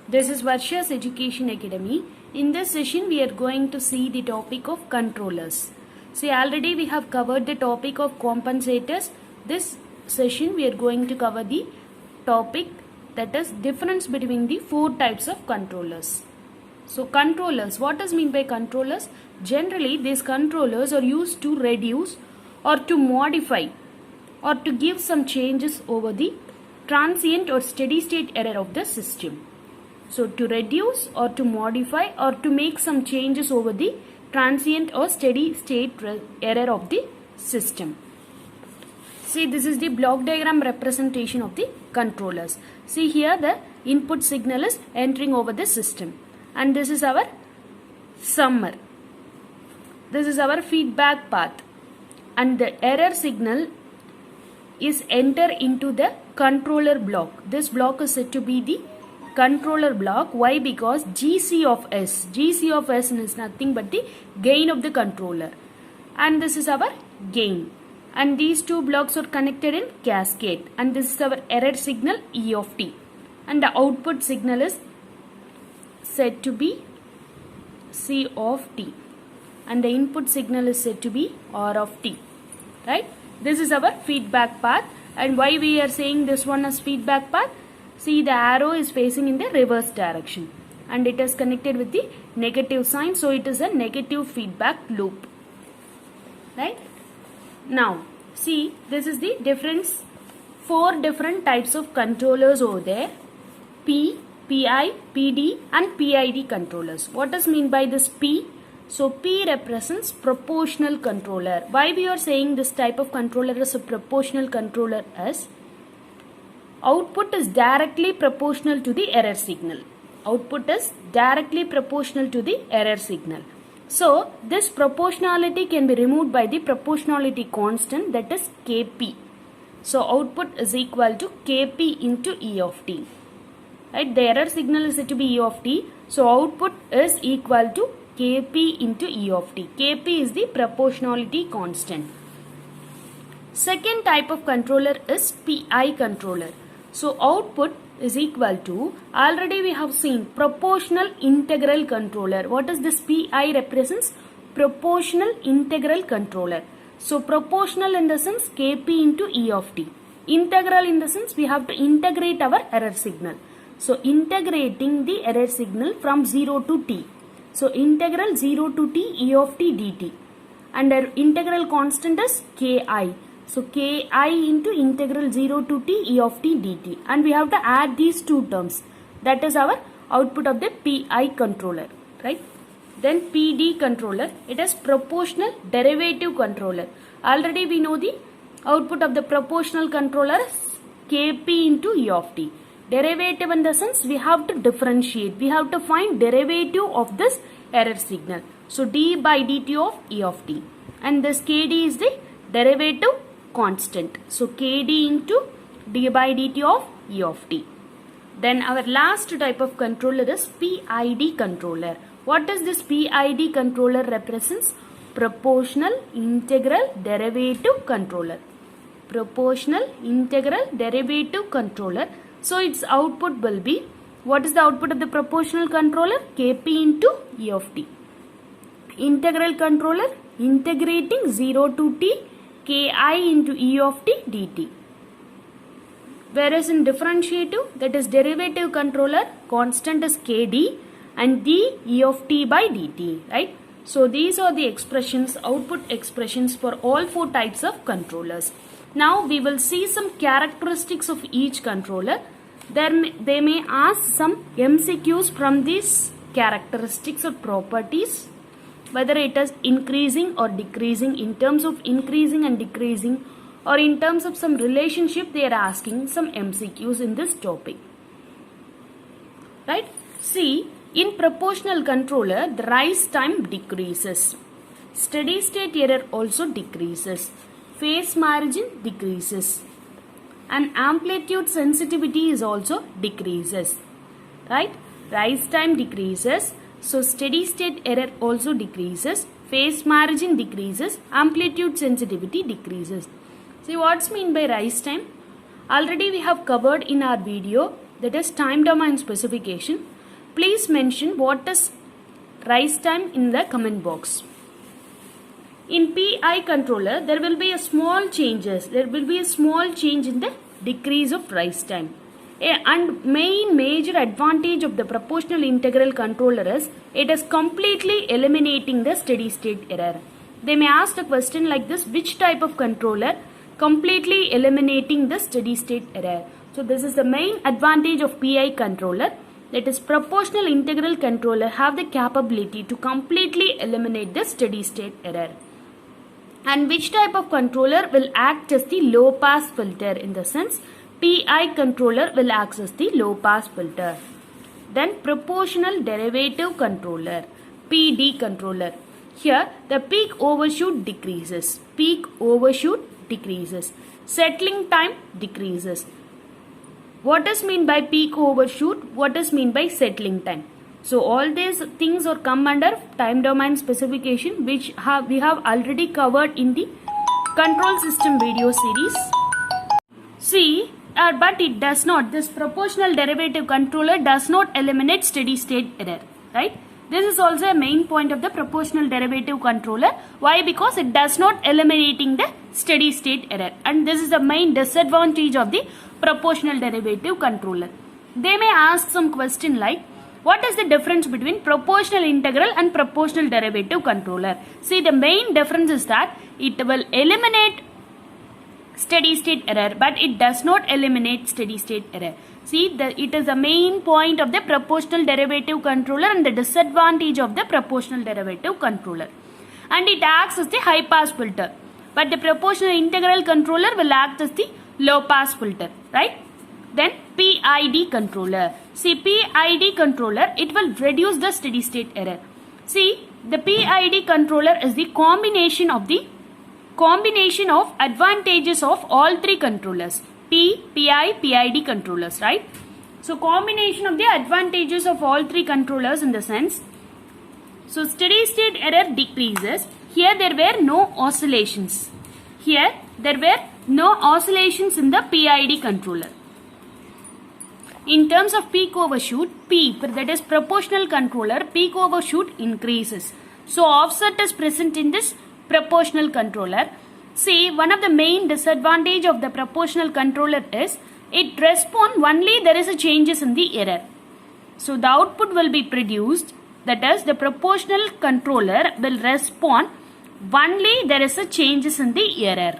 This is Varsha's Education Academy. In this session, we are going to see the topic of controllers. See, already we have covered the topic of compensators. This session, we are going to cover the topic that is difference between the four types of controllers. So, controllers. What does mean by controllers? Generally, these controllers are used to reduce or to modify or to give some changes over the transient or steady state error of the system. So to reduce or to modify or to make some changes over the transient or steady state error of the system. See, this is the block diagram representation of the controllers. See, here the input signal is entering over the system, and this is our summer. This is our feedback path, and the error signal is enter into the controller block. This block is said to be the controller block. Why? Because GC of S is nothing but the gain of the controller, and this is our gain, and these two blocks are connected in cascade, and this is our error signal E of t, and the output signal is said to be C of t, and the input signal is said to be R of t, right? This is our feedback path. And why we are saying this one as feedback path? See, the arrow is facing in the reverse direction and it is connected with the negative sign, so it is a negative feedback loop, right? Now see, this is the difference. Four different types of controllers over there: P, PI, PD and PID controllers. What does mean by this P? So P represents proportional controller. Why we are saying this type of controller is a proportional controller? As output is directly proportional to the error signal. Output is directly proportional to the error signal. So this proportionality can be removed by the proportionality constant, that is Kp. So output is equal to Kp into E of t. Right? The error signal is said to be E of t. So output is equal to Kp into E of t. Kp is the proportionality constant. Second type of controller is PI controller. So output is equal to, already we have seen, proportional integral controller. What is this PI represents? Proportional integral controller. So proportional in the sense Kp into E of t. Integral in the sense we have to integrate our error signal. So integrating the error signal from 0 to t. So integral 0 to t E of t dt, and our integral constant is Ki. So Ki into integral 0 to t E of t dt, and we have to add these two terms. That is our output of the PI controller, right? Then PD controller, it is proportional derivative controller. Already we know the output of the proportional controller is Kp into E of t. Derivative in the sense we have to differentiate. We have to find derivative of this error signal. So d by dt of E of t, and this Kd is the derivative constant. So Kd into d by dt of E of t. Then our last type of controller is PID controller. What does this PID controller represents? Proportional integral derivative controller. Proportional integral derivative controller. So its output will be, what is the output of the proportional controller? Kp into E of t. Integral controller, integrating 0 to t Ki into E of t dt. Whereas in differentiative, that is derivative controller, constant is Kd and d E of t by dt, right? So these are the expressions, output expressions for all four types of controllers. Now we will see some characteristics of each controller. They may ask some MCQs from these characteristics or properties, whether it is increasing or decreasing, in terms of increasing and decreasing, or in terms of some relationship. They are asking some MCQs in this topic, right? See, in proportional controller, the rise time decreases, steady state error also decreases, phase margin decreases, and amplitude sensitivity is also decreases, right? Rise time decreases, so steady state error also decreases, phase margin decreases, amplitude sensitivity decreases. See, what's mean by rise time? Already we have covered in our video, that is time domain specification. please mention what is rise time in the comment box. In PI controller, there will be a small changes. There will be a small change in the decrease of rise time. And major advantage of the proportional integral controller is it is completely eliminating the steady state error. They may ask a question like this: which type of controller completely eliminating the steady state error? So this is the main advantage of PI controller. That is, proportional integral controller have the capability to completely eliminate the steady state error. And which type of controller will act as the low pass filter? In the sense, PI controller will act as the low pass filter. Then proportional derivative controller, PD controller. Here the peak overshoot decreases. Peak overshoot decreases. Settling time decreases. What is mean by peak overshoot? What is mean by settling time? So all these things are come under time domain specification, which we have already covered in the control system video series. See, but it does not. This proportional derivative controller does not eliminate steady state error, right? This is also a main point of the proportional derivative controller. Why? Because it does not eliminating the steady state error, and this is the main disadvantage of the proportional derivative controller. They may ask some question like, what is the difference between proportional integral and proportional derivative controller? See, the main difference is that it will eliminate steady state error, but it does not eliminate steady state error. See, it is the main point of the proportional derivative controller and the disadvantage of the proportional derivative controller. And it acts as the high pass filter, but the proportional integral controller will act as the low pass filter, right? Then PID controller. See, PID controller, it will reduce the steady state error. See, the PID controller is the combination of advantages of all three controllers. PI, PID controllers, right? So combination of the advantages of all three controllers in the sense. So steady state error decreases. Here there were no oscillations. Here there were no oscillations in the PID controller. In terms of peak overshoot, P, that is proportional controller, peak overshoot increases. So offset is present in this proportional controller. See, one of the main disadvantage of the proportional controller is it responds only there is a changes in the error. So the output will be produced, that is the proportional controller will respond only there is a changes in the error.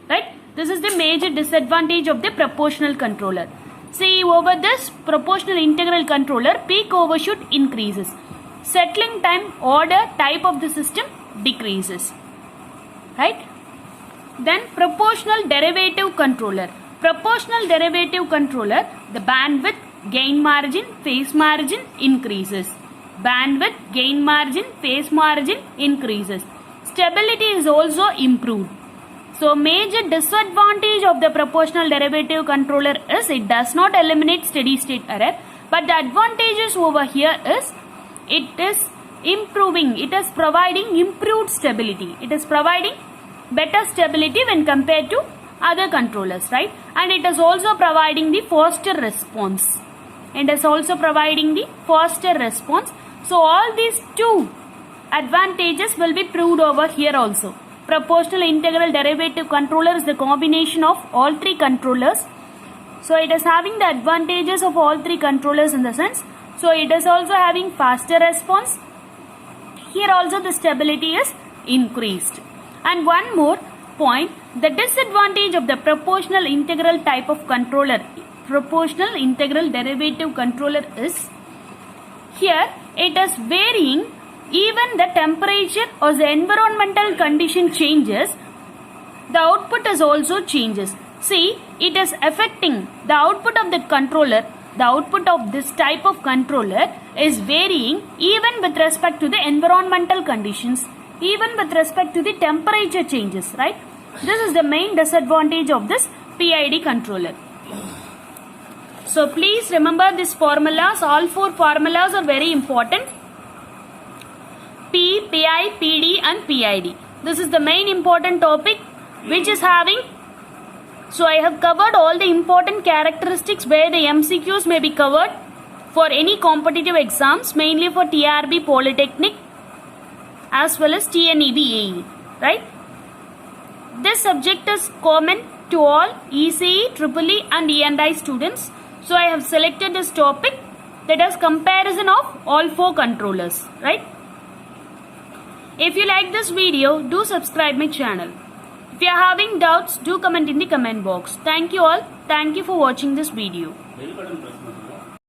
Right? This is the major disadvantage of the proportional controller. See, over this proportional integral controller, peak overshoot increases. Settling time, order, type of the system decreases. Right? Then proportional derivative controller. Proportional derivative controller, the bandwidth, gain margin, phase margin increases. Bandwidth, gain margin, phase margin increases. Stability is also improved. So major disadvantage of the proportional derivative controller is it does not eliminate steady state error, but the advantages over here is it is improving, it is providing improved stability. It is providing better stability when compared to other controllers, right? And it is also providing the faster response. It is also providing the faster response. So all these two advantages will be proved over here also. Proportional integral derivative controller is the combination of all three controllers. So it is having the advantages of all three controllers in the sense. So it is also having faster response. Here also the stability is increased. And one more point, the disadvantage of the proportional integral type of controller, proportional integral derivative controller is here it is varying. Even the temperature or the environmental condition changes, the output is also changes. See, it is affecting the output of the controller. The output of this type of controller is varying even with respect to the environmental conditions, even with respect to the temperature changes, right? This is the main disadvantage of this PID controller. So please remember these formulas. All four formulas are very important. P, PI, PD and PID. This is the main important topic which is having. So I have covered all the important characteristics where the MCQs may be covered. for any competitive exams, mainly for TRB Polytechnic as well as TNEB AE, right? This subject is common to all ECE, EEE and E&I students. So I have selected this topic, that is comparison of all four controllers, right? If you like this video, do subscribe my channel. If you are having doubts, do comment in the comment box. Thank you all. Thank you for watching this video.